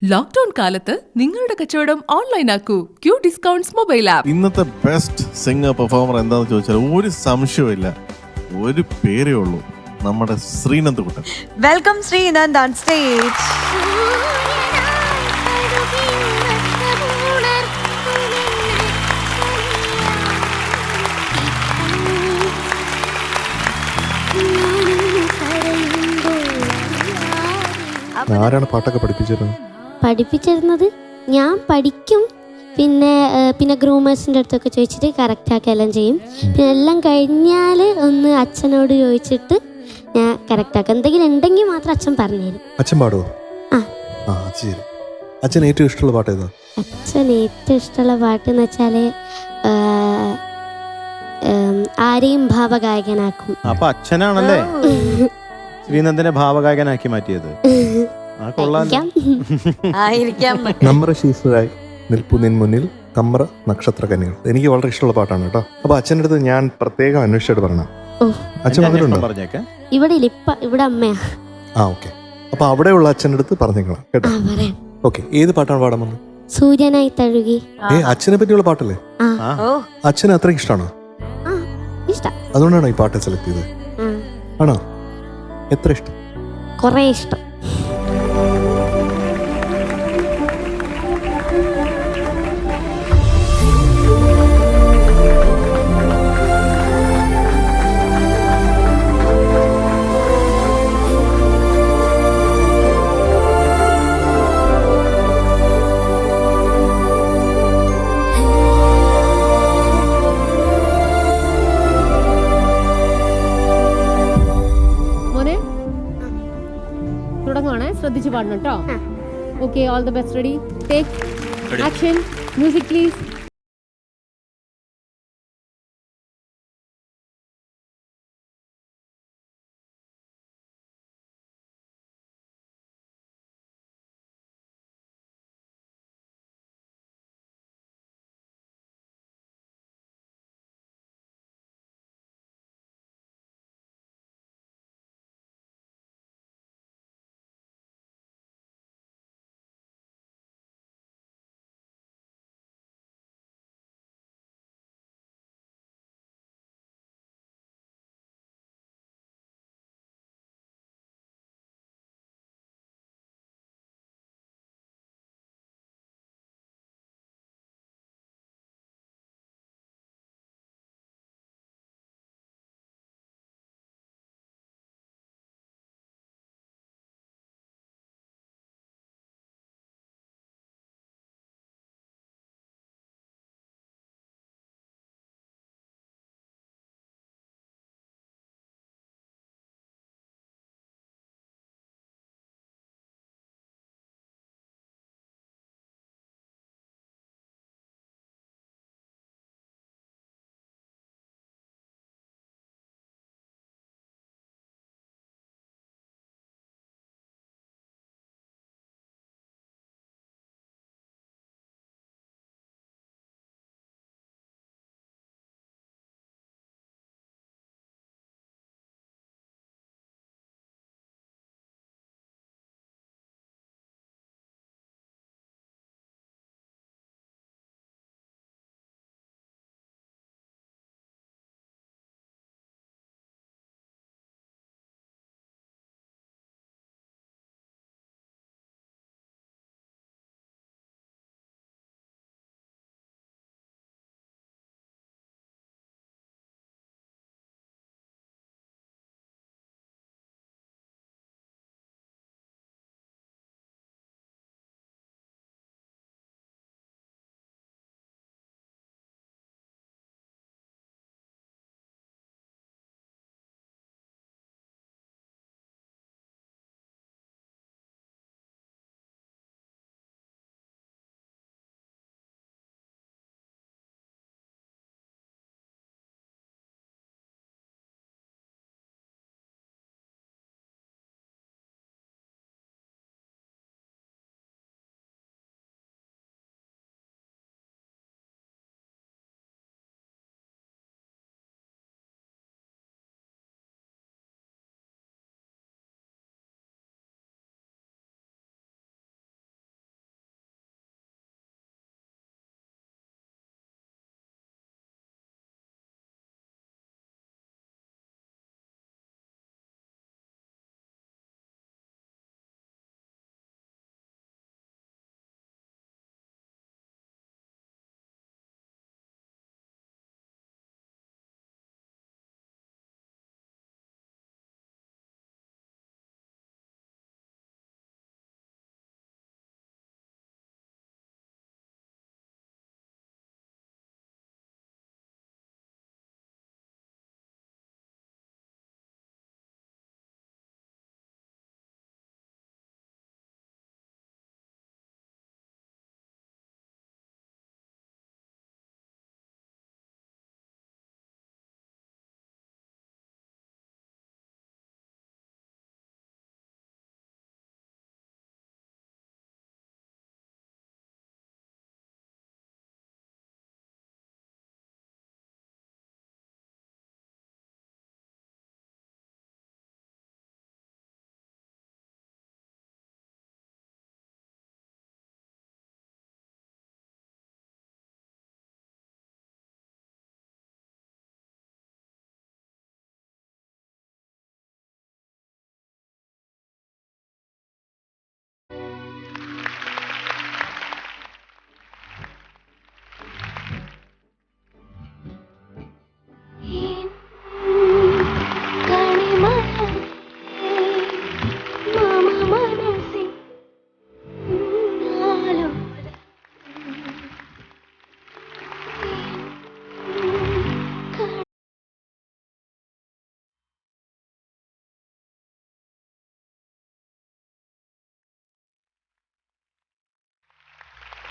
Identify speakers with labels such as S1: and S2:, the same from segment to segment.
S1: Lockdown കാലത്ത് നിങ്ങളുടെ കച്ചവടം ഓൺലൈൻ ആക്കൂ. Q discounts mobile app.
S2: ഇന്നത്തെ ബെസ്റ്റ് സിംഗർ പെർഫോമർ എന്താണെന്ന് ചോദിച്ചാൽ ഒരു സംശയമില്ല, ഒരു പേരേ ഉള്ളൂ, നമ്മുടെ Sreenand Kuttan.
S3: Welcome Sreenand on stage.
S4: ആരാണ് പാട്ടൊക്കെ
S5: പഠിപ്പിച്ചിരുന്നത്? ഞാൻ പഠിക്കും, പിന്നെ ഗ്രൂമേഴ്സിൻ്റെ അടുത്തൊക്കെ ചോദിച്ചിട്ട് കറക്റ്റാക്കി എല്ലാം ചെയ്യും. പിന്നെ എല്ലാം കഴിഞ്ഞാൽ ഒന്ന് അച്ഛനോട് ചോദിച്ചിട്ട് ഞാൻ കറക്റ്റാക്കും. എന്തെങ്കിലും ഉണ്ടെങ്കിൽ മാത്രം അച്ഛൻ പറഞ്ഞുതരും.
S4: അച്ഛൻ പാടുവോ?
S5: ആ
S4: ശരി. അച്ഛൻ ഏറ്റവും ഇഷ്ടമുള്ള പാട്ട് ഏതാ?
S5: അച്ഛൻ ഏറ്റവും ഇഷ്ടമുള്ള പാട്ട് എന്ന് വെച്ചാൽ ആരെയും ഭാവഗായകനാക്കും.
S6: അപ്പൊ അച്ഛനാണല്ലേ ശ്രീനന്ദിനെ ഭാവഗായകനാക്കി മാറ്റിയത്.
S4: നമ്മറ ശീസുരായി നിൽപ്പു നിൻ മുന്നിൽ കമ്ര നക്ഷത്ര കന്യകൾ. എനിക്ക് വളരെ ഇഷ്ടമുള്ള പാട്ടാണ് കേട്ടോ. അപ്പൊ അച്ഛൻ്റെ അടുത്ത് ഞാൻ പ്രത്യേകം അന്വേഷിച്ചിട്ട് പറഞ്ഞ അച്ഛൻ വന്നിട്ടുണ്ടോ?
S5: ഇവിടെ ഇല്ല, ഇവിടെ അമ്മയാ.
S4: ഓക്കെ. അപ്പൊ അവിടെയുള്ള അച്ഛൻ്റെ അടുത്ത് പറഞ്ഞേക്കണം കേട്ടോ. ഓക്കെ. ഏത് പാട്ടാണ് പാടാൻ വന്നത്?
S5: സൂര്യനായി തഴുകി.
S4: അച്ഛനെ പറ്റിയുള്ള പാട്ടല്ലേ? അച്ഛന് അത്രയ്ക്ക് ഇഷ്ടമാണോ?
S5: ഇഷ്ടം.
S4: അതുകൊണ്ടാണോ ഈ പാട്ട് സെലക്ട് ചെയ്തത്? ആണോ? എത്ര ഇഷ്ടം?
S5: കൊറേ ഇഷ്ടം.
S7: തുടങ്ങുവാണേ, ശ്രദ്ധിച്ച് പാടണം കേട്ടോ. Okay, all the best. Ready, take action, music please.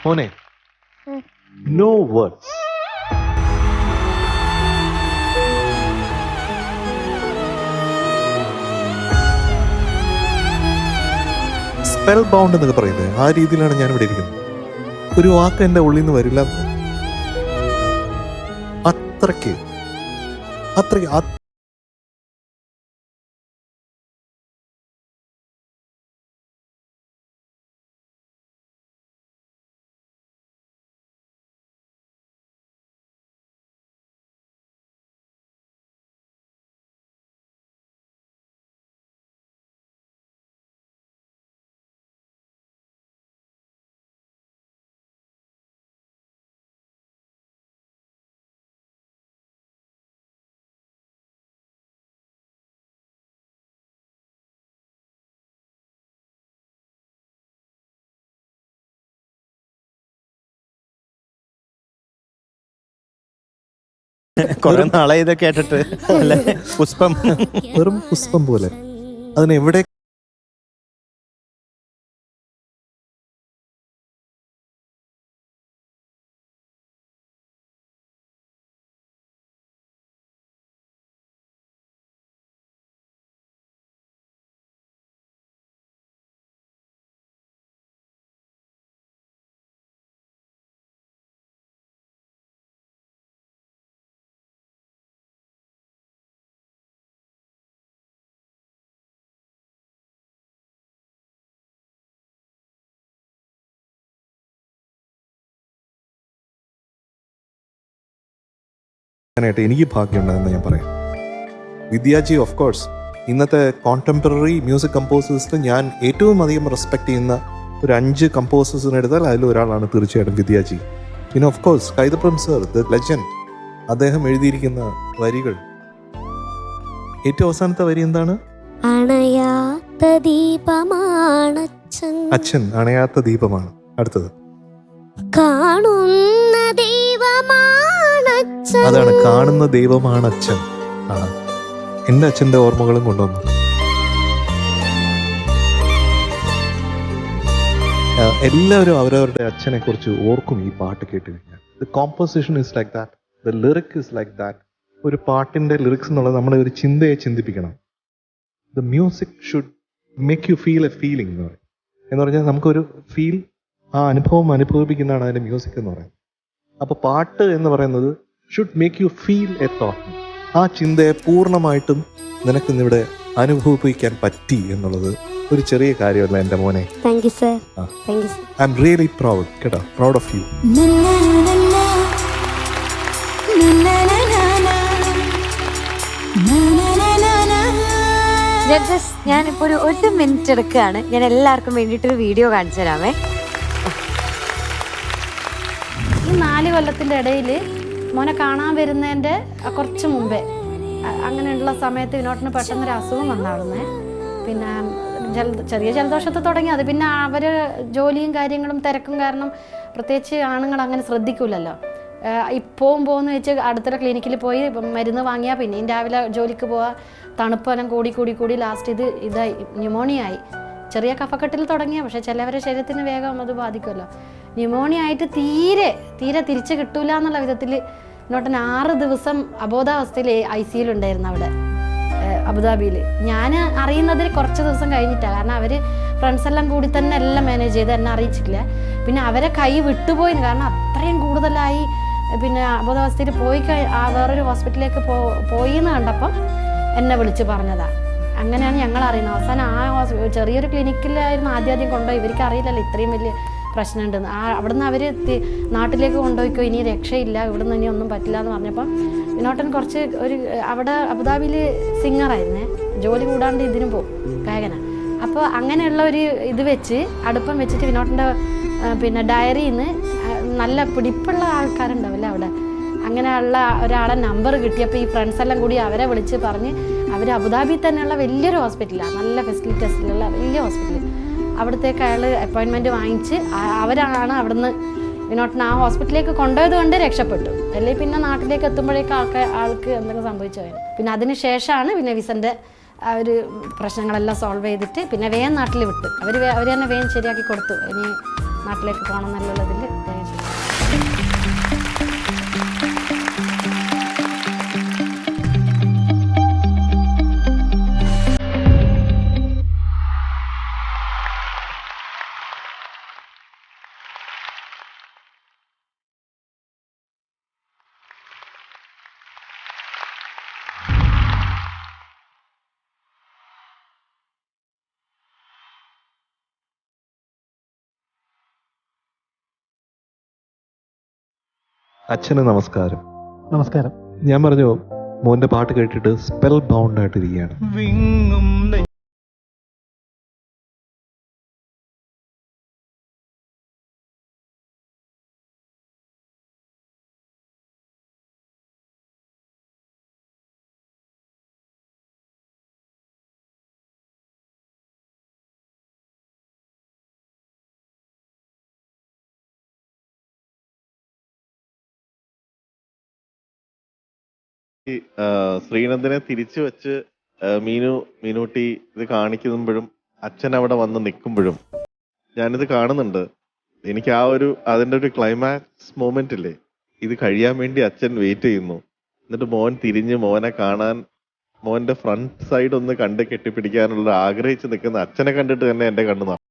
S4: മോനെ, നോ വേർഡ്സ്. സ്പെൽ ബൗണ്ട് എന്നൊക്കെ പറയുന്നത് ആ രീതിയിലാണ് ഞാൻ ഇവിടെ ഇരിക്കുന്നത്. ഒരു വാക്ക് എൻ്റെ ഉള്ളിൽ നിന്ന് വരില്ല. അത്രയ്ക്ക്
S6: കുറെ നാളെ ഇത് കേട്ടിട്ട് അല്ലേ? പുഷ്പം
S4: വെറും പുഷ്പം പോലെ. അതിനെവിടെ ായിട്ട് എനിക്ക് ഭാഗ്യമുണ്ടെന്ന് ഞാൻ പറയാം. വിദ്യാജി ഓഫ് കോഴ്സ് ഇന്നത്തെ കോണ്ടംപററി മ്യൂസിക് കമ്പോസേഴ്സിൽ ഞാൻ ഏറ്റവും അധികം റെസ്പെക്ട് ചെയ്യുന്ന ഒരു 5 കമ്പോസേഴ്സിന് എടുത്താൽ അതിലൊരാളാണ് തീർച്ചയായിട്ടും വിദ്യാജി. പിന്നെ of course Kaithapram sir, the legend. അദ്ദേഹം എഴുതിയിരിക്കുന്ന വരികൾ, ഏറ്റവും അവസാനത്തെ വരി എന്താണ്?
S5: അണയാത്ത ദീപമാണച്ഛൻ.
S4: അച്ഛൻ അണയാത്ത ദീപമാണ്. അടുത്തത്
S5: കാണുന്ന ദൈവമാണച്ഛൻ.
S4: അതാണ്, കാണുന്ന ദൈവമാണ് അച്ഛൻ. എൻ്റെ അച്ഛൻ്റെ ഓർമ്മകളും കൊണ്ടുവന്നു. എല്ലാവരും അവരവരുടെ അച്ഛനെ കുറിച്ച് ഓർക്കും ഈ പാട്ട് കേട്ട് കഴിഞ്ഞാൽ. The composition is like that, the lyric is like that. ഒരു പാട്ടിൻ്റെ ലിറിക്സ് എന്നുള്ളത് നമ്മളെ ഒരു ചിന്തയെ ചിന്തിപ്പിക്കണം. The music should make you feel a feeling എന്ന് പറയും. എന്ന് പറഞ്ഞാൽ നമുക്കൊരു ഫീൽ, ആ അനുഭവം അനുഭവിപ്പിക്കുന്നതാണ് അതിൻ്റെ മ്യൂസിക് എന്ന് പറയുന്നത്. അപ്പോൾ പാട്ട് എന്ന് പറയുന്നത് should make you feel A thought. ആ ചിന്തയെ പൂർണ്ണമായിട്ടും നിനക്കിന്നിവിടെ അനുഭവിപ്പിക്കാൻ പറ്റി എന്നുള്ളത് ഒരു ചെറിയ കാര്യമല്ല എൻ്റെ മോനെ.
S5: Thank you sir. Thank you sir.
S4: I am really proud, കേട്ടോ, പ്രൗഡ് ഓഫ് യു.
S3: ജഡ്ജസ്, ഞാനിപ്പോൾ ഒരു മിനിറ്റ് എടുക്കുകയാണ്. ഞാൻ എല്ലാവർക്കും വേണ്ടിയിട്ടൊരു വീഡിയോ കാണിച്ചു തരാമേ.
S8: ഈ 4 കൊല്ലത്തിൻ്റെ ഇടയിൽ മോനെ കാണാൻ വരുന്നതിൻ്റെ കുറച്ച് മുമ്പേ അങ്ങനെയുള്ള സമയത്ത് വിനോട്ടിന് പെട്ടെന്നൊരു അസുഖം വന്നാടുന്നേ. പിന്നെ ചെറിയ ജലദോഷത്തെ തുടങ്ങി. അത് പിന്നെ അവർ ജോലിയും കാര്യങ്ങളും തിരക്കും കാരണം പ്രത്യേകിച്ച് ആണുങ്ങൾ അങ്ങനെ ശ്രദ്ധിക്കില്ലല്ലോ. ഇപ്പോഴും പോകുന്ന വെച്ച് അടുത്തുള്ള ക്ലിനിക്കിൽ പോയി മരുന്ന് വാങ്ങിയാൽ പിന്നെയും രാവിലെ ജോലിക്ക് പോവുക. തണുപ്പെല്ലാം കൂടി ലാസ്റ്റ് ഇതായി ന്യൂമോണിയ ആയി. ചെറിയ കഫക്കെട്ടിൽ തുടങ്ങിയ, പക്ഷേ ചിലവരുടെ ശരീരത്തിന് വേഗം അത് ബാധിക്കുമല്ലോ. ന്യൂമോണിയ ആയിട്ട് തീരെ തിരിച്ച് കിട്ടൂല എന്നുള്ള വിധത്തിൽ നോട്ടൻ 6 ദിവസം അബോധാവസ്ഥയിൽ ICU ഉണ്ടായിരുന്നു അവിടെ അബുദാബിയിൽ. ഞാൻ അറിയുന്നതിൽ കുറച്ച് ദിവസം കഴിഞ്ഞിട്ടാണ്. കാരണം അവർ ഫ്രണ്ട്സ് എല്ലാം കൂടി തന്നെ എല്ലാം മാനേജ് ചെയ്ത് എന്നെ അറിയിച്ചിട്ടില്ല. പിന്നെ അവരെ കൈ വിട്ടുപോയി, കാരണം അത്രയും കൂടുതലായി. പിന്നെ അബോധാവസ്ഥയിൽ പോയി വേറൊരു ഹോസ്പിറ്റലിലേക്ക് പോയി എന്ന് കണ്ടപ്പം എന്നെ വിളിച്ച് പറഞ്ഞതാണ്. അങ്ങനെയാണ് ഞങ്ങൾ അറിയുന്നത്. അവസാനം ആ ചെറിയൊരു ക്ലിനിക്കിലായിരുന്നു ആദ്യം കൊണ്ടുപോയി. ഇവർക്ക് അറിയില്ലല്ലോ ഇത്രയും വലിയ പ്രശ്നമുണ്ടെന്ന്. അവിടുന്ന് അവർ നാട്ടിലേക്ക് കൊണ്ടുപോയിക്കോ, ഇനി രക്ഷയില്ല, ഇവിടുന്ന് ഇനി ഒന്നും പറ്റില്ല എന്ന് പറഞ്ഞപ്പം വിനോട്ടൻ കുറച്ച് അവിടെ അബുദാബിയിൽ സിംഗറായിരുന്നേ, ജോലി കൂടാണ്ട് ഇതിനും പോകും, ഗായകനാണ്. അപ്പോൾ അങ്ങനെയുള്ള ഒരു ഇത് വെച്ച് അടുപ്പം വെച്ചിട്ട് വിനോട്ടൻ്റെ പിന്നെ ഡയറിയിൽ നിന്ന് നല്ല പിടിപ്പുള്ള ആൾക്കാരുണ്ടാവില്ല അവിടെ, അങ്ങനെയുള്ള ഒരാളെ നമ്പർ കിട്ടിയപ്പോൾ ഈ ഫ്രണ്ട്സ് എല്ലാം കൂടി അവരെ വിളിച്ച് പറഞ്ഞ് അവർ അബുദാബിയിൽ തന്നെയുള്ള വലിയൊരു ഹോസ്പിറ്റലാണ്, നല്ല ഫെസിലിറ്റീസിലുള്ള വലിയ ഹോസ്പിറ്റൽ. അവിടത്തേക്ക് അയാൾ അപ്പോയിൻമെൻറ്റ് വാങ്ങിച്ച് അവരാണ് അവിടുന്ന് വിനോട്ടിന് ആ ഹോസ്പിറ്റലിലേക്ക് കൊണ്ടുപോയത് കൊണ്ട് രക്ഷപ്പെട്ടു. അല്ലെങ്കിൽ പിന്നെ നാട്ടിലേക്ക് എത്തുമ്പോഴേക്കും ആൾക്ക് എന്തെങ്കിലും സംഭവിച്ചു പോയത്. പിന്നെ അതിന് ശേഷമാണ് പിന്നെ വിസൻ്റെ ആ ഒരു പ്രശ്നങ്ങളെല്ലാം സോൾവ് ചെയ്തിട്ട് പിന്നെ വേഗം നാട്ടിൽ വിട്ട് അവർ തന്നെ വേഗം ശരിയാക്കി കൊടുത്തു. ഇനി നാട്ടിലേക്ക് പോകണം എന്നുള്ളതിൽ ഞാൻ ചെയ്തു.
S4: അച്ഛന് നമസ്കാരം.
S9: നമസ്കാരം.
S4: ഞാൻ പറഞ്ഞു മോന്റെ പാട്ട് കേട്ടിട്ട് സ്പെൽ ബൗണ്ട് ആയിട്ട് ഇരിക്കുകയാണ്.
S2: ശ്രീനന്ദിനെ തിരിച്ചു വെച്ച് മീനൂട്ടി ഇത് കാണിക്കുമ്പോഴും അച്ഛൻ അവിടെ വന്ന് നിൽക്കുമ്പോഴും ഞാനിത് കാണുന്നുണ്ട്. എനിക്ക് അതിന്റെ ഒരു ക്ലൈമാക്സ് മൊമെന്റ് ഇല്ലേ, ഇത് കഴിയാൻ വേണ്ടി അച്ഛൻ വെയിറ്റ് ചെയ്യുന്നു. എന്നിട്ട് മോൻ തിരിഞ്ഞ് മോനെ കാണാൻ, മോന്റെ ഫ്രണ്ട് സൈഡ് ഒന്ന് കണ്ട് കെട്ടിപ്പിടിക്കാനുള്ള ആഗ്രഹിച്ച് നിൽക്കുന്ന അച്ഛനെ കണ്ടിട്ട് തന്നെ എന്റെ കണ്ണ് നിറഞ്ഞു.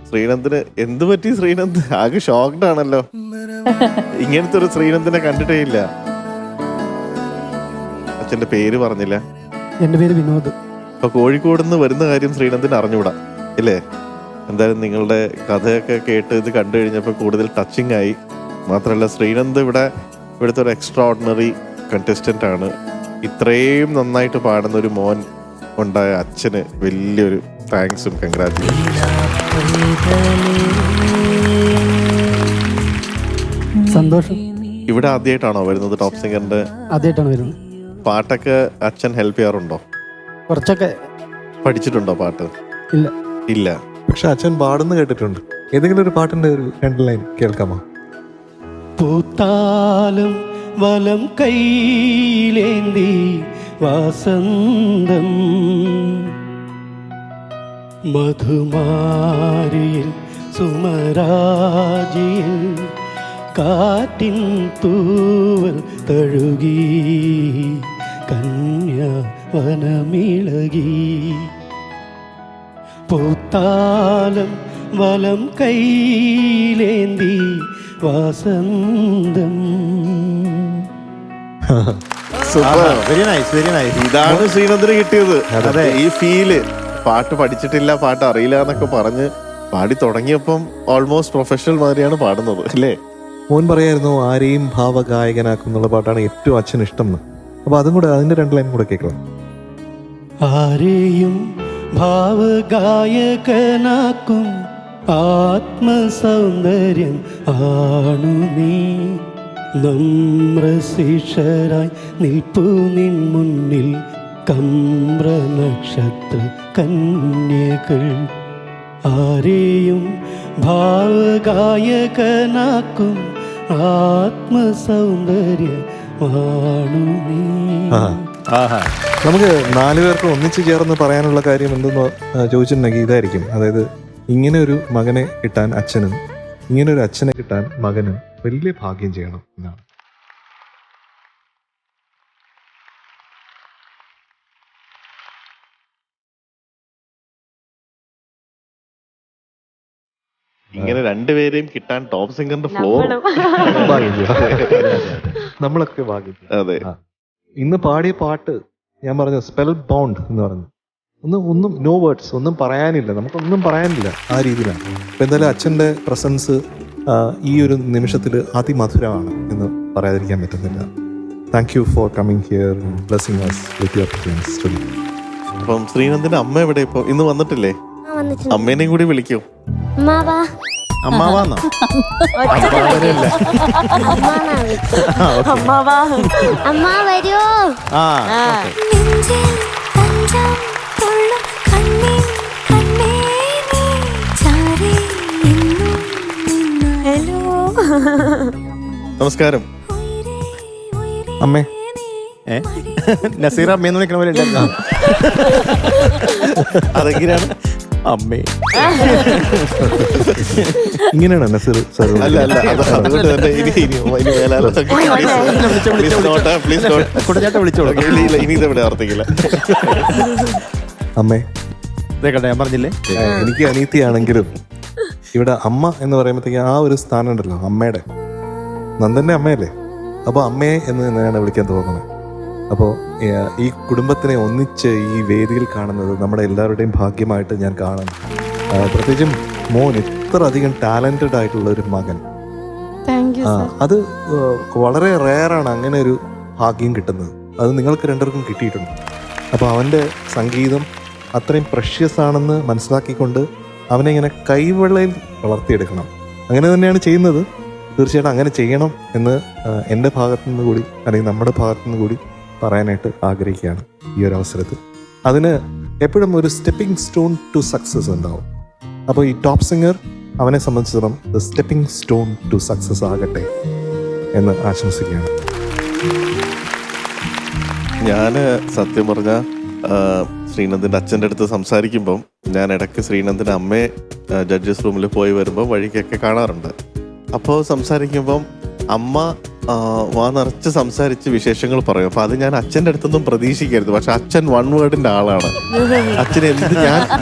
S2: ശ്രീനന്ദിന് എന്ത് പറ്റി? ശ്രീനന്ദ് ആകെ ഷോക്ക്ഡ് ആണല്ലോ. ഇങ്ങനത്തെ ഒരു ശ്രീനന്ദിനെ കണ്ടിട്ടേ ഇല്ല. അച്ഛന്റെ പേര് പറഞ്ഞില്ല.
S9: എൻ്റെ പേര് വിനോദ്.
S2: അപ്പൊ കോഴിക്കോട് നിന്ന് വരുന്ന കാര്യം ശ്രീനന്ദിന് അറിഞ്ഞുകൂടാ ഇല്ലേ? എന്തായാലും നിങ്ങളുടെ കഥയൊക്കെ കേട്ട് ഇത് കണ്ടു കഴിഞ്ഞപ്പോൾ കൂടുതൽ ടച്ചിങ് ആയി. മാത്രമല്ല ശ്രീനന്ദ് ഇവിടുത്തെ ഒരു എക്സ്ട്രാ ഓർഡിനറി കണ്ടസ്റ്റന്റ് ആണ്. ഇത്രയും നന്നായിട്ട് പാടുന്ന ഒരു മോൻ ഉണ്ടായ അച്ഛന് വലിയൊരു താങ്ക്സും കൺഗ്രാറ്റുലേഷൻസും.
S9: സന്തോഷം.
S2: ഇവിടെ ആദ്യമായിട്ടാണോ വരുന്നത് ടോപ്പ് സിംഗറിന്റെ?
S9: ആദ്യമായിട്ടാണ് വരുന്നത്.
S2: പാട്ടൊക്കെ അച്ഛൻ ഹെൽപ്പ് ചെയ്യാറുണ്ടോ?
S9: കുറച്ചൊക്കെ.
S2: പഠിച്ചിട്ടുണ്ടോ പാട്ട്?
S9: ഇല്ല.
S2: ഇല്ല.
S4: പക്ഷെ അച്ഛൻ പാടുന്ന കേട്ടിട്ടുണ്ട്. ഏതെങ്കിലും ഒരു പാട്ടിന്റെ ഒരു 2 ലൈൻ കേൾക്കാമോ?
S9: പൂത്താലും വലം കൈയിലേന്തി വാസന്തം മധുമാരിയിൽ സുമരാജിയിൽ കാറ്റിൻ തൂവൽ തഴുകി കന്യാവനമിളകി പൂത്താലം വലം കൈയിലേന്തി വാസന്തം.
S6: Very nice, very nice.
S2: ഇതാണ് ശ്രീനന്ദിന് കിട്ടിയത്.
S6: അതെ.
S2: ഈ ഫീല്. പാട്ട് പഠിച്ചിട്ടില്ല, പാട്ട് അറിയില്ല എന്നൊക്കെ പറഞ്ഞ് പാടി തുടങ്ങിയപ്പം ഓൾമോസ്റ്റ് പ്രൊഫഷണൽ മാതിരിയാണ് പാടുന്നത് അല്ലേ?
S4: മോൻ പറയായിരുന്നു ആരെയും ഭാവഗായകനാക്കും എന്നുള്ള പാട്ടാണ് ഏറ്റവും അച്ഛന് ഇഷ്ടം എന്ന്. അപ്പൊ അതും കൂടെ, അതിന്റെ 2 ലൈൻ കൂടെ കേൾക്കണം.
S9: ആരെയും ഭാവഗായകനാക്കും ആത്മസൗന്ദര്യം ആണു നീ, നമ്രശിഷരായി നിൽപ്പു നിൻ മുന്നിൽ കമ്ര നക്ഷത്ര കന്യകൾ. ആരെയും ഭാവഗായകനാക്കും ആത്മസൗന്ദര്യമാണു നീ.
S4: നമുക്ക് 4 പേർക്ക് ഒന്നിച്ചു ചേർന്ന് പറയാനുള്ള കാര്യം എന്തെന്ന് ചോദിച്ചിട്ടുണ്ടെങ്കിൽ ഇതായിരിക്കും. അതായത് ഇങ്ങനെ ഒരു മകനെ കിട്ടാൻ അച്ഛനും ഇങ്ങനെ ഒരു അച്ഛനെ കിട്ടാൻ മകനും വലിയ ഭാഗ്യം ചെയ്യണം എന്നാണ്.
S2: ഇങ്ങനെ രണ്ടുപേരെയും കിട്ടാൻ ടോപ്പ് സിംഗറിന്റെ ഫ്ലോർ
S4: നമ്മളൊക്കെ ഭാഗ്യം.
S2: അതെ.
S4: ഇന്ന് പാടിയ പാട്ട് ഞാൻ പറഞ്ഞു സ്പെൽ ബൗണ്ട് എന്ന് പറഞ്ഞു. ഒന്നും നോ വേർഡ്സ്, ഒന്നും പറയാനില്ല, നമുക്കൊന്നും പറയാനില്ല ആ രീതിയിലാണ്. അപ്പൊ എന്തായാലും അച്ഛൻ്റെ പ്രസൻസ് ഈ ഒരു നിമിഷത്തിൽ അതിമധുരമാണ് എന്ന് പറയാതിരിക്കാൻ പറ്റുന്നില്ല. Thank you for coming here blessing us with your presence today.
S2: അപ്പം ശ്രീനന്ദിന്റെ അമ്മ എവിടെ ഇപ്പൊ? ഇന്ന് വന്നിട്ടില്ലേ?
S5: വന്നിട്ടുണ്ട്.
S2: അമ്മേനെയും കൂടി വിളിക്കൂ.
S5: അമ്മാവാ.
S6: അമ്മാവാന്നോ? അമ്മാവനല്ല.
S5: അമ്മാന്നാ വിളിച്ചത്.
S3: അമ്മാവാ.
S5: അമ്മ വരുമോ?
S6: ആ
S3: ഹലോ.
S2: നമസ്കാരം.
S4: അമ്മേ
S6: ഏ നസീർ അമ്മയെന്ന് വിളിക്കണ പോലെ ഇല്ല.
S2: അതെങ്ങനെയാണ്?
S6: അമ്മേ.
S4: ഇങ്ങനെയാണ് നസീർ സാർ
S2: അല്ല അതുകൊണ്ട് തന്നെ ഇനി മേലാൽ പ്ലീസ്
S6: കുട്ടചേട്ട വിളിച്ചോളൂ.
S2: ഇനി ഇതെവിടെ ആവർത്തിക്കില്ല.
S4: അമ്മേ
S6: ഇതേ കേട്ടോ ഞാൻ പറഞ്ഞില്ലേ.
S4: എനിക്ക് അനീതിയാണെങ്കിലും ഇവിടെ അമ്മ എന്ന് പറയുമ്പോഴത്തേക്ക് ആ ഒരു സ്ഥാനം ഉണ്ടല്ലോ അമ്മയുടെ, നന്ദന്റെ അമ്മയല്ലേ, അപ്പോൾ അമ്മയെ എന്ന് തന്നെയാണ് വിളിക്കാൻ തോന്നുന്നത്. അപ്പോൾ ഈ കുടുംബത്തിനെ ഒന്നിച്ച് ഈ വേദിയിൽ കാണുന്നത് നമ്മുടെ എല്ലാവരുടെയും ഭാഗ്യമായിട്ട് ഞാൻ കാണുന്നു. പ്രത്യേകിച്ചും മോൻ ഇത്ര അധികം ടാലന്റഡ് ആയിട്ടുള്ള ഒരു മകൻ, അത് വളരെ റെയറാണ് അങ്ങനെ ഒരു ഭാഗ്യം കിട്ടുന്നത്. അത് നിങ്ങൾക്ക് രണ്ടുപേർക്കും കിട്ടിയിട്ടുണ്ട്. അപ്പോൾ അവൻ്റെ സംഗീതം അത്രയും പ്രഷ്യസ് ആണെന്ന് മനസ്സിലാക്കിക്കൊണ്ട് അവനെ ഇങ്ങനെ കൈവെള്ളയിൽ വളർത്തിയെടുക്കണം. അങ്ങനെ തന്നെയാണ് ചെയ്യുന്നത്. തീർച്ചയായിട്ടും അങ്ങനെ ചെയ്യണം എന്ന് എൻ്റെ ഭാഗത്തു നിന്ന് കൂടി അല്ലെങ്കിൽ നമ്മുടെ ഭാഗത്തു നിന്ന് കൂടി പറയാനായിട്ട് ആഗ്രഹിക്കുകയാണ് ഈ ഒരു അവസരത്തിൽ. അതിന് എപ്പോഴും ഒരു സ്റ്റെപ്പിംഗ് സ്റ്റോൺ ടു സക്സസ് ഉണ്ടാവും. അപ്പോൾ ഈ ടോപ്പ് സിംഗർ അവനെ സംബന്ധിച്ചിടത്തോളം the stepping stone to success ആകട്ടെ എന്ന് ആശംസിക്കുകയാണ്.
S2: ഞാൻ സത്യം പറഞ്ഞ ശ്രീനന്ദിന്റെ അച്ഛൻ്റെ അടുത്ത് സംസാരിക്കുമ്പം ഞാൻ ഇടയ്ക്ക് ശ്രീനന്ദിന്റെ അമ്മയെ ജഡ്ജസ് റൂമിൽ പോയി വരുമ്പോൾ വഴിക്കൊക്കെ കാണാറുണ്ട്. അപ്പോൾ സംസാരിക്കുമ്പം അമ്മ വാ നിറച്ച് സംസാരിച്ച് വിശേഷങ്ങൾ പറയും. അപ്പൊ അത് ഞാൻ അച്ഛൻ്റെ അടുത്തൊന്നും പ്രതീക്ഷിക്കരുത്. പക്ഷെ അച്ഛൻ വൺ വേർഡിന്റെ ആളാണ്. അച്ഛൻ എന്ത്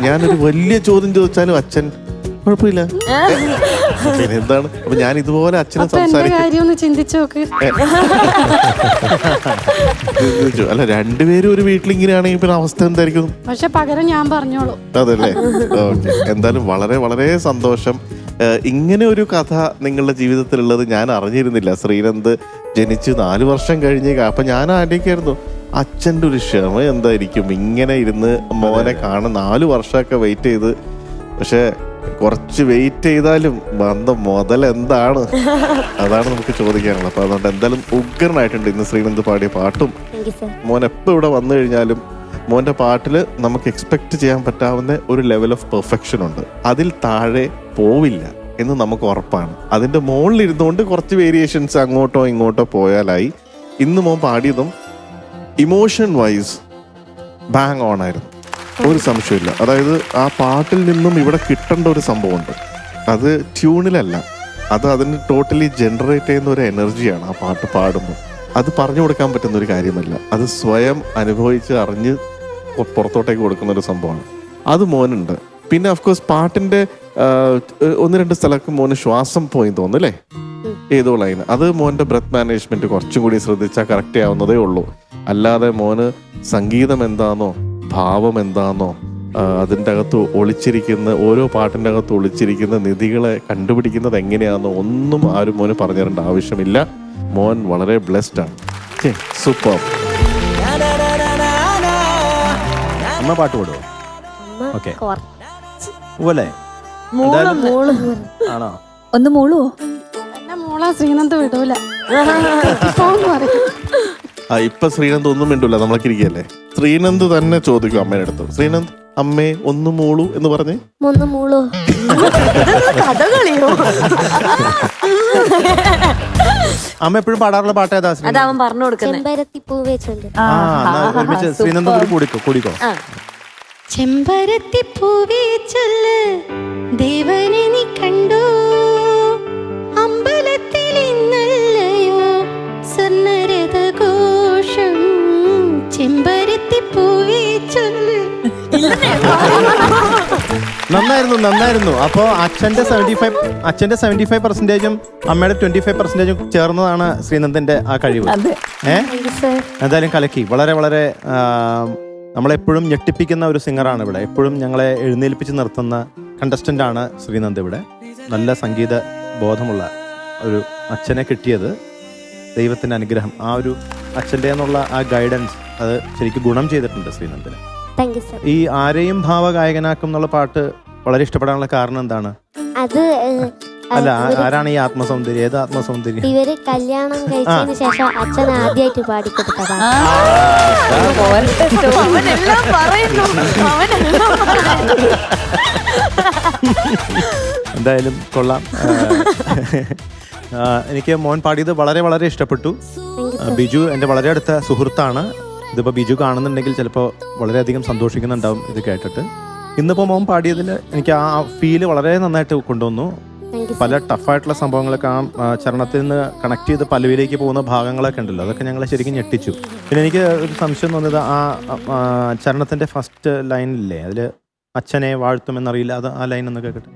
S2: ഞാനൊരു വലിയ ചോദ്യം ചോദിച്ചാലും അച്ഛൻ കുഴപ്പമില്ല എന്താണ്. അപ്പൊ ഞാൻ ഇതുപോലെ അച്ഛനെ സംസാരിക്കും.
S8: ചിന്തിച്ചു നോക്ക്.
S2: അല്ല രണ്ടുപേരും ഒരു വീട്ടിൽ ഇങ്ങനെയാണെങ്കിൽ പിന്നെ അവസ്ഥ എന്തായിരിക്കും?
S8: പക്ഷെ പകരം ഞാൻ പറഞ്ഞോളൂ.
S2: അതല്ലേ? ഓക്കെ. എന്തായാലും വളരെ വളരെ സന്തോഷം. ഇങ്ങനെ ഒരു കഥ നിങ്ങളുടെ ജീവിതത്തിലുള്ളത് ഞാൻ അറിഞ്ഞിരുന്നില്ല. ശ്രീനന്ദ് ജനിച്ച് 4 വർഷം കഴിഞ്ഞ് അപ്പൊ ഞാൻ ആലോചിക്കായിരുന്നു അച്ഛൻ്റെ ഒരു ക്ഷമ എന്തായിരിക്കും ഇങ്ങനെ ഇരുന്ന് മോനെ കാണാൻ 4 വർഷമൊക്കെ വെയിറ്റ് ചെയ്ത്. പക്ഷെ കുറച്ച് വെയിറ്റ് ചെയ്താലും ബന്ധം മുതൽ എന്താണ്, അതാണ് നമുക്ക് ചോദിക്കാനുള്ളത്. അപ്പൊ അതുകൊണ്ട് എന്തായാലും ഉഗ്രനായിട്ടുണ്ട് ഇന്ന് ശ്രീനന്ദ് പാടിയ പാട്ടും. മോൻ എപ്പോൾ ഇവിടെ വന്നു കഴിഞ്ഞാലും മോന്റെ പാട്ടിൽ നമുക്ക് എക്സ്പെക്ട് ചെയ്യാൻ പറ്റാവുന്ന ഒരു ലെവൽ ഓഫ് പെർഫെക്ഷൻ ഉണ്ട്. അതിൽ താഴെ പോവില്ല എന്ന് നമുക്ക് ഉറപ്പാണ്. അതിന്റെ മുകളിൽ ഇരുന്നുകൊണ്ട് കുറച്ച് വേരിയേഷൻസ് അങ്ങോട്ടോ ഇങ്ങോട്ടോ പോയാലായി. ഇന്ന് മോൻ പാടിയതും ഇമോഷൻ വൈസ് ബാങ് ഓൺ ആയിരുന്നു, ഒരു സംശയമില്ല. അതായത് ആ പാട്ടിൽ നിന്നും ഇവിടെ കിട്ടേണ്ട ഒരു സംഭവമുണ്ട്. അത് ട്യൂണിലല്ല, അത് അതിന് ടോട്ടലി ജനറേറ്റ് ചെയ്യുന്ന ഒരു എനർജിയാണ് ആ പാട്ട് പാടുമ്പോൾ. അത് പറഞ്ഞു കൊടുക്കാൻ പറ്റുന്ന ഒരു കാര്യമല്ല. അത് സ്വയം അനുഭവിച്ച് അറിഞ്ഞ് പുറത്തോട്ടേക്ക് കൊടുക്കുന്ന ഒരു സംഭവമാണ്. അത് മോനുണ്ട്. പിന്നെ ഓഫ്കോഴ്സ് പാട്ടിന്റെ 1-2 സ്ഥലത്ത് മോന് ശ്വാസം പോയി തോന്നുന്നു അല്ലേ, ഏതോ ലൈന്. അത് മോന്റെ ബ്രെത്ത് മാനേജ്മെന്റ് കുറച്ചും കൂടി ശ്രദ്ധിച്ചാൽ കറക്റ്റ് ആവുന്നതേ ഉള്ളൂ. അല്ലാതെ മോന് സംഗീതം എന്താണോ ഭാവം എന്താണോ അതിൻ്റെ അകത്ത് ഒളിച്ചിരിക്കുന്ന ഓരോ പാട്ടിൻ്റെ അകത്ത് ഒളിച്ചിരിക്കുന്ന നിധികളെ കണ്ടുപിടിക്കുന്നത് എങ്ങനെയാണെന്നോ ഒന്നും ആരും മോന് പറഞ്ഞു തരേണ്ട ആവശ്യമില്ല. മോൻ വളരെ ബ്ലെസ്ഡ് ആണ്. സൂപ്പർ.
S6: അമ്മ പാട്ട് പാടുവോ? ഓക്കെ പോലെ ആണോ?
S1: ഒന്ന് മൂളുവോ?
S8: എന്നെ മോളാ ശ്രീനന്ദ് വിടൂല.
S2: ഇപ്പൊ ശ്രീനന്ദ് ഒന്നും മിണ്ടൂല, നമ്മളൊക്കെ ഇരിക്കല്ലേ. ശ്രീനന്ദ് തന്നെ ചോദിക്കും അമ്മയുടെ അടുത്ത്, ശ്രീനന്ദ് അമ്മേ ഒന്ന് മൂളൂ എന്ന് പറഞ്ഞേ.
S5: ഒന്ന് മൂളോ?
S3: കഥകളിയോ?
S6: അമ്മ എപ്പോഴും പാടാറുള്ള പാട്ട് ഏതാ?
S3: അതവൻ പറഞ്ഞു കൊടുക്കുന്നത്.
S5: ചെമ്പരത്തിപ്പൂവേ ചൊല്ല്.
S6: ഒരുമിച്ച് ശ്രീനന്ദ് കൂടിക്കോ.
S5: ചെമ്പരത്തിപ്പൂവേ ചൊല്ല് ദേവനെ നീ കണ്ടു, അമ്പലത്തിൽ ഇന്നല്ലയോ സ്വർണ്ണരഥഘോഷം. ചെമ്പരത്തിപ്പൂവേ ചൊല്ല്.
S6: നന്നായിരുന്നു. അപ്പോ അച്ഛന്റെ 75% അമ്മയുടെ 25% ചേർന്നതാണ് ശ്രീനന്ദിന്റെ ആ കഴിവ്. എന്തായാലും കലക്കി. വളരെ വളരെ നമ്മളെപ്പോഴും ഞെട്ടിപ്പിക്കുന്ന ഒരു സിംഗറാണ് ഇവിടെ. എപ്പോഴും ഞങ്ങളെ എഴുന്നേൽപ്പിച്ച് നിർത്തുന്ന കണ്ടസ്റ്റന്റ് ആണ് ശ്രീനന്ദ് ഇവിടെ. നല്ല സംഗീത ബോധമുള്ള ഒരു അച്ഛനെ കിട്ടിയത് ദൈവത്തിന്റെ അനുഗ്രഹം. ആ ഒരു അച്ഛൻ്റെ എന്നുള്ള ആ ഗൈഡൻസ് അത് ശരിക്കും ഗുണം ചെയ്തിട്ടുണ്ട് ശ്രീനന്ദിന്. ഈ ആരെയും ഭാവഗായകനാക്കും എന്നുള്ള പാട്ട് വളരെ ഇഷ്ടപ്പെടാനുള്ള കാരണം എന്താണ്?
S5: അത്
S6: അല്ല ആരാണ് ഈ ആത്മസൗന്ദര്യം? ഏത് ആത്മസൗന്ദര്യം?
S5: ഇവര് കല്യാണം കഴിച്ചതിന് ശേഷം അച്ഛൻ ആദ്യമായിട്ട് പാടിക്കൊടുത്ത പാട്ട്.
S3: അവനെല്ലാം പറയുന്നു.
S6: എന്തായാലും കൊള്ളാം. എനിക്ക് മോൻ പാടിയത് വളരെ വളരെ ഇഷ്ടപ്പെട്ടു. ബിജു എൻ്റെ വളരെ അടുത്ത സുഹൃത്താണ്. ഇതിപ്പോൾ ബിജു കാണുന്നുണ്ടെങ്കിൽ ചിലപ്പോൾ വളരെയധികം സന്തോഷിക്കുന്നുണ്ടാവും ഇത് കേട്ടിട്ട്. ഇന്നിപ്പോൾ മോൻ പാടിയതിൽ എനിക്ക് ആ ഫീല് വളരെ നന്നായിട്ട് കൊണ്ടുവന്നു. പല ടഫായിട്ടുള്ള സംഭവങ്ങളൊക്കെ ആ ചരണത്തിൽ നിന്ന് കണക്ട് ചെയ്ത് പല്ലവിയിലേക്ക് പോകുന്ന ഭാഗങ്ങളൊക്കെ ഉണ്ടല്ലോ, അതൊക്കെ ഞങ്ങളെ ശരിക്കും ഞെട്ടിച്ചു. പിന്നെ എനിക്ക് ഒരു സംശയം തോന്നിയത് ആ ചരണത്തിൻ്റെ ഫസ്റ്റ് ലൈനില്ലേ, അതിൽ അച്ഛനെ വാഴ്ത്തുമെന്നറിയില്ല, അത് ആ ലൈൻ ഒന്ന് കേൾക്കട്ടെ.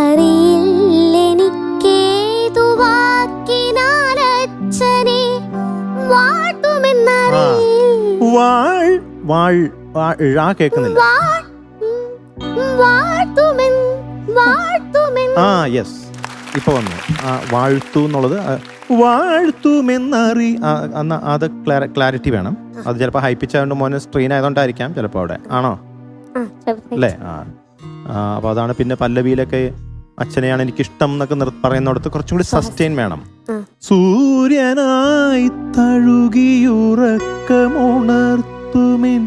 S5: അറിയില്ലെനിക്കേതു വാക്കിനാൽ അച്ഛനെ വാഴ്ത്തുമെന്നറിയില്ല.
S6: കേൾക്കുന്നില്ല. ആ യെസ്, ഇപ്പൊ വന്നു. വാഴ്ത്തു എന്നുള്ളത് വാഴ്ത്തുമെന്നറി, അത് ക്ലാരിറ്റി വേണം. അത് ചിലപ്പോൾ ഹൈപ്പിച്ചായതുകൊണ്ട് മോന് സ്ട്രെയിൻ ആയതുകൊണ്ടായിരിക്കാം ചിലപ്പോൾ അവിടെ. ആണോ? അല്ലേ? അപ്പൊ അതാണ്. പിന്നെ പല്ലവിയിലൊക്കെ അച്ഛനെയാണ് എനിക്കിഷ്ടം എന്നൊക്കെ പറയുന്നിടത്ത് കുറച്ചും കൂടി സസ്റ്റെയിൻ വേണം. സൂര്യനായി തഴുകിയുറക്കമുണർത്തുമെൻ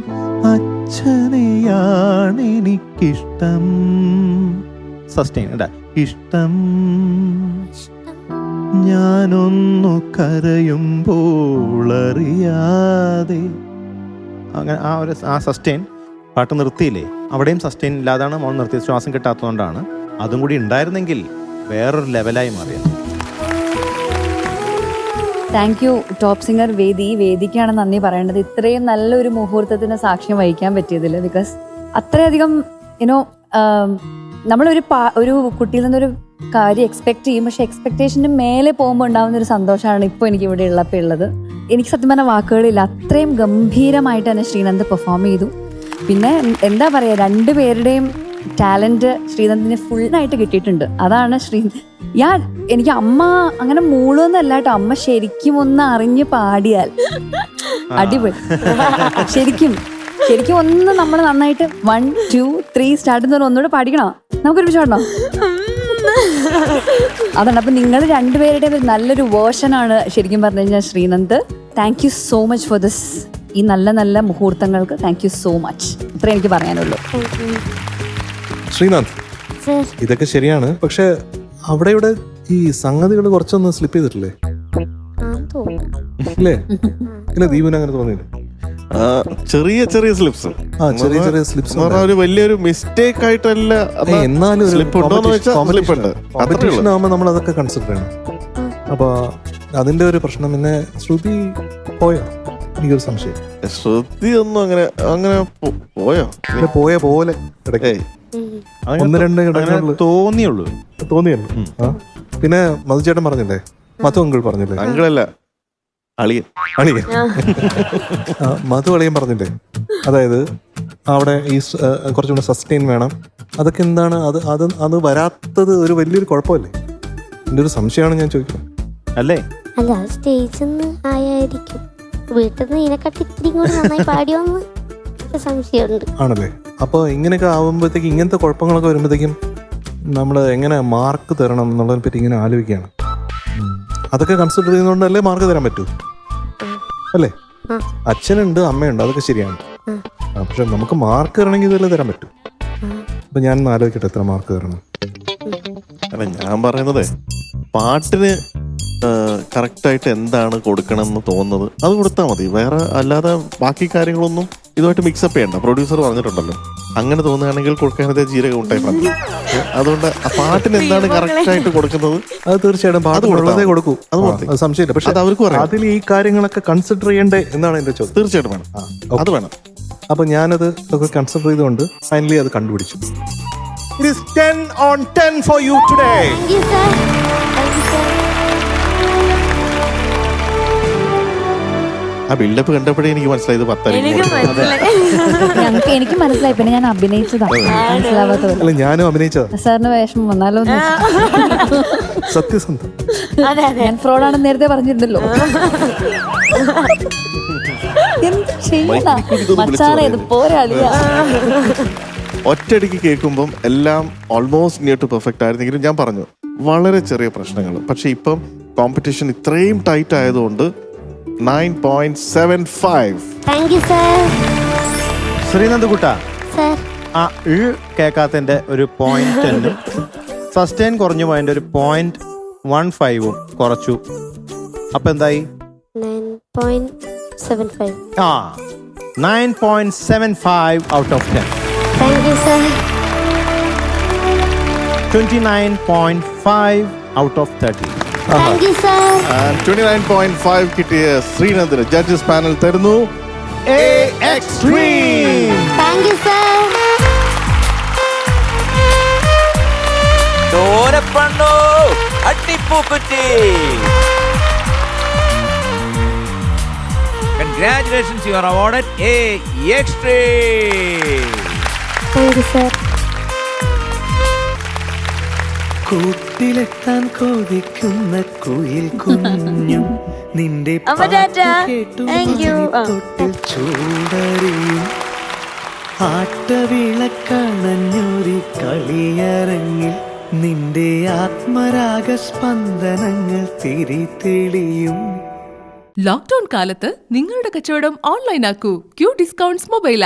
S6: അച്ഛനെയാണ് എനിക്കിഷ്ടം. സസ്റ്റെയിൻ ഇഷ്ടം. ഞാനൊന്നു കരയുമ്പോൾ അറിയാതെ, അങ്ങനെ ആ സസ്റ്റെയിൻ പാട്ട് നിർത്തിയില്ലേ, അവിടെയും സസ്റ്റെയിൻ ഇല്ലാതാണ് മോൾ നിർത്തിയത്. ശ്വാസം കിട്ടാത്തതുകൊണ്ടാണ്. അതും കൂടി ഉണ്ടായിരുന്നെങ്കിൽ വേറൊരു ലെവലായി മാറിയത്.
S10: താങ്ക് യു ടോപ്പ് സിംഗർ വേദി. വേദിക്കാണ് നന്ദി പറയേണ്ടത് ഇത്രയും നല്ലൊരു മുഹൂർത്തത്തിന് സാക്ഷ്യം വഹിക്കാൻ പറ്റിയതിൽ. ബിക്കോസ് അത്രയധികം നമ്മളൊരു ഒരു കുട്ടിയിൽ നിന്നൊരു കാര്യം എക്സ്പെക്ട് ചെയ്യും, പക്ഷെ എക്സ്പെക്ടേഷൻ്റെ മേലെ പോകുമ്പോൾ ഉണ്ടാകുന്ന ഒരു സന്തോഷമാണ് ഇപ്പോൾ എനിക്ക് ഇവിടെ ഉള്ളത്. എനിക്ക് സത്യം പറഞ്ഞ വാക്കുകളില്ല, അത്രയും ഗംഭീരമായിട്ട് തന്നെ ശ്രീനന്ദ് പെർഫോം ചെയ്തു. പിന്നെ എന്താ പറയുക, രണ്ടുപേരുടെയും ടാലൻറ്റ് ശ്രീനന്ദിന് ഫുള്ളായിട്ട് കിട്ടിയിട്ടുണ്ട്. അതാണ് എനിക്ക് അമ്മ അങ്ങനെ മൂളൊന്നല്ല കേട്ടോ, അമ്മ ശരിക്കും ഒന്ന് അറിഞ്ഞ് പാടിയാൽ അടിപൊളി. ശരിക്കും ഒന്ന് നമ്മൾ നന്നായിട്ട് 1 2 3 സ്റ്റാർട്ട് എന്ന് പറഞ്ഞാൽ ഒന്നുകൂടെ പാടിക്കണോ? നമുക്കൊരു പാടണോ? അതാണ്. അപ്പം നിങ്ങൾ രണ്ടുപേരുടെയും നല്ലൊരു വേർഷനാണ് ശരിക്കും പറഞ്ഞു കഴിഞ്ഞാൽ Sreenand. Thank you so much for this. ഈ നല്ല നല്ല മുഹൂർത്തങ്ങൾക്ക് താങ്ക് യു സോ മച്ച്. ഇത്രേ എനിക്ക് പറയാനുള്ളൂ.
S4: ശ്രീനാഥ്, ഇതൊക്കെ ശരിയാണ്, പക്ഷെ അവിടെ ഇവിടെ ഈ സംഗതികൾ കുറച്ചൊന്ന് സ്ലിപ്പ് ചെയ്തിട്ടില്ലേ? ഇല്ലേ? ഇല്ല, ദീപുന് അങ്ങനെ തോന്നിയില്ല?
S2: ചെറിയ സ്ലിപ്സ്,
S4: ചെറിയ സ്ലിപ്സ്.
S2: ഒരു വലിയൊരു മിസ്റ്റേക്ക് ആയിട്ടല്ല,
S4: എന്നാലും
S2: കോമ്പറ്റീഷൻ
S4: ആവുമ്പോൾ നമ്മൾ അതൊക്കെ കൺസിഡർ ചെയ്യണം. അപ്പൊ അതിന്റെ ഒരു പ്രശ്നം. പിന്നെ ശ്രുതി പോയോ? എനിക്കൊരു സംശയം.
S2: ശ്രുതി ഒന്നും അങ്ങനെ പോയോ?
S4: പോയ പോലെ ഒന്ന് രണ്ട്
S6: തോന്നിയുള്ളൂ.
S4: പിന്നെ മധുചേട്ടൻ പറഞ്ഞില്ലേ, മധു അങ്കിൾ പറഞ്ഞില്ലേ?
S2: അങ്കിളല്ല, അളിയൻ.
S4: മധു അളിയൻ പറഞ്ഞില്ലേ, അതായത് അവിടെ ഈ കുറച്ചും കൂടെ സസ്റ്റെയിൻ വേണം. അതൊക്കെ എന്താണ് അത് വരാത്തത് ഒരു വലിയൊരു കുഴപ്പമല്ലേ? എൻ്റെ ഒരു സംശയമാണ് ഞാൻ ചോദിക്കുന്നത്.
S6: അല്ലേ?
S5: അല്ല, സ്റ്റേജിൽ നിന്ന് ആയിരിക്കും, വീട്ടിൽ നിന്ന് ഇതിനെക്കാട്ടി ഇത്തിരി കൂടി നന്നായി പാടിയോന്ന് സംശയമുണ്ട്.
S4: ആണല്ലേ? അപ്പോൾ ഇങ്ങനെയൊക്കെ ആവുമ്പോഴത്തേക്ക്, ഇങ്ങനത്തെ കുഴപ്പങ്ങളൊക്കെ വരുമ്പോഴത്തേക്കും നമ്മൾ എങ്ങനെ മാർക്ക് തരണം എന്നുള്ളതിനെ പറ്റി ഇങ്ങനെ ആലോചിക്കുകയാണ്. അതൊക്കെ കൺസിഡർ ചെയ്യുന്നതുകൊണ്ടല്ലേ മാർക്ക് തരാൻ പറ്റൂ, അല്ലേ? അച്ഛനുണ്ട്, അമ്മയുണ്ട്, അതൊക്കെ ശരിയാണ്. പക്ഷെ നമുക്ക് മാർക്ക് തരണമെങ്കിൽ ഇതെല്ലാം തരാൻ പറ്റും. അപ്പൊ ഞാൻ ആലോചിക്കട്ടെ എത്ര മാർക്ക് തരണം.
S2: അല്ല, ഞാൻ പറയുന്നത് പാട്ടിന് കറക്റ്റായിട്ട് എന്താണ് കൊടുക്കണം എന്ന് തോന്നുന്നത് അത് കൊടുത്താൽ മതി. വേറെ അല്ലാതെ ബാക്കി കാര്യങ്ങളൊന്നും ഇതുമായിട്ട് മിക്സപ്പ് ചെയ്യണ്ട. പ്രൊഡ്യൂസർ പറഞ്ഞിട്ടുണ്ടല്ലോ, അങ്ങനെ തോന്നുകയാണെങ്കിൽ കൊടുക്കാനത് ജീരകം ഉണ്ടായി പറഞ്ഞു. അതുകൊണ്ട് ആ പാട്ടിന് എന്താണ് കറക്റ്റായിട്ട് കൊടുക്കുന്നത്
S4: അത് തീർച്ചയായിട്ടും പാട്ടുള്ളതേ കൊടുക്കൂ, അത് സംശയമില്ല. പക്ഷെ
S2: അവർക്ക്
S4: അതിൽ ഈ കാര്യങ്ങളൊക്കെ കൺസിഡർ ചെയ്യണ്ടേ എന്നാണ് എന്റെ ചോദ്യം.
S2: തീർച്ചയായിട്ടും വേണം, അത് വേണം.
S4: അപ്പൊ ഞാനത് ഒക്കെ കൺസിഡർ ചെയ്തുകൊണ്ട് ഫൈനലി അത് കണ്ടുപിടിച്ചു. It is 10 on 10 for you today.
S5: Thank you, sir. Thank you, sir.
S2: ആ ബിൽഡപ്പ് കണ്ടപ്പോഴേ എനിക്ക് മനസ്സിലായത് 10.
S10: എനിക്ക് മനസ്സിലായി, പിന്നെ ഞാൻ അഭിനയിച്ചതാണ് മനസ്സിലാവാത്തത്.
S4: അല്ല, ഞാനും അഭിനയിച്ചതാ.
S10: സാറിന് വേഷം വന്നാലോ?
S4: സത്യസന്ധം.
S10: ഞാൻ ഫ്രോഡാണെന്ന് നേരത്തെ പറഞ്ഞിരുന്നല്ലോ. എന്ത് ചെയ്യുന്ന മച്ചാനെ, ഇത് പോരാളിയാ.
S2: ഒറ്റയടിക്ക് കേൾക്കുമ്പം എല്ലാം ഓൾമോസ്റ്റ് നിയർ ടു പെർഫെക്റ്റ് ആയിരുന്നെങ്കിലും ഞാൻ പറഞ്ഞു വളരെ ചെറിയ പ്രശ്നങ്ങൾ. പക്ഷെ ഇപ്പം കോമ്പറ്റീഷൻ ഇത്രയും ടൈറ്റ് ആയതുകൊണ്ട് 9.75.
S5: Thank you sir.
S6: ശ്രീനന്ദ് കുട്ട,
S5: സർ
S6: ആ കേൾക്കാത്തതിന്റെ ഒരു 0.10 സസ്റ്റെയിൻ കുറഞ്ഞു പോയതിന്റെ ഒരു 0.15 കുറച്ചു. അപ്പൊ എന്തായി?
S5: 9.75.
S6: ആ 9.75 out of 10.
S5: Thank you sir.
S6: 29.5 out of 30.
S5: Thank you sir.
S2: 29.5 കിട്ടിയ ശ്രീനന്ദിന് ജഡ്ജസ് പാനൽ തരുന്നു A Extreme.
S5: Thank you sir.
S11: Congratulations, you are awarded A Extreme.
S5: Thank you sir.
S9: കൂട്ടിലെത്താൻ കൊതിക്കുന്ന കുയിൽ കുഞ്ഞും നിന്റെ
S3: അപ്പൊ ടാറ്റാ. Thank you.
S9: തൊട്ടിൽ ചൂടറിയും ആട്ടവിളക്കണഞ്ഞൊരു കളിയരങ്ങിൽ നിന്റെ ആത്മരാഗ സ്പന്ദനങ്ങൾ തിരിതെളിയും.
S1: ലോക്ക്ഡൌൺ കാലത്ത് നിങ്ങളുടെ കച്ചവടം ഓൺലൈനാക്കൂ. Q discounts mobile app.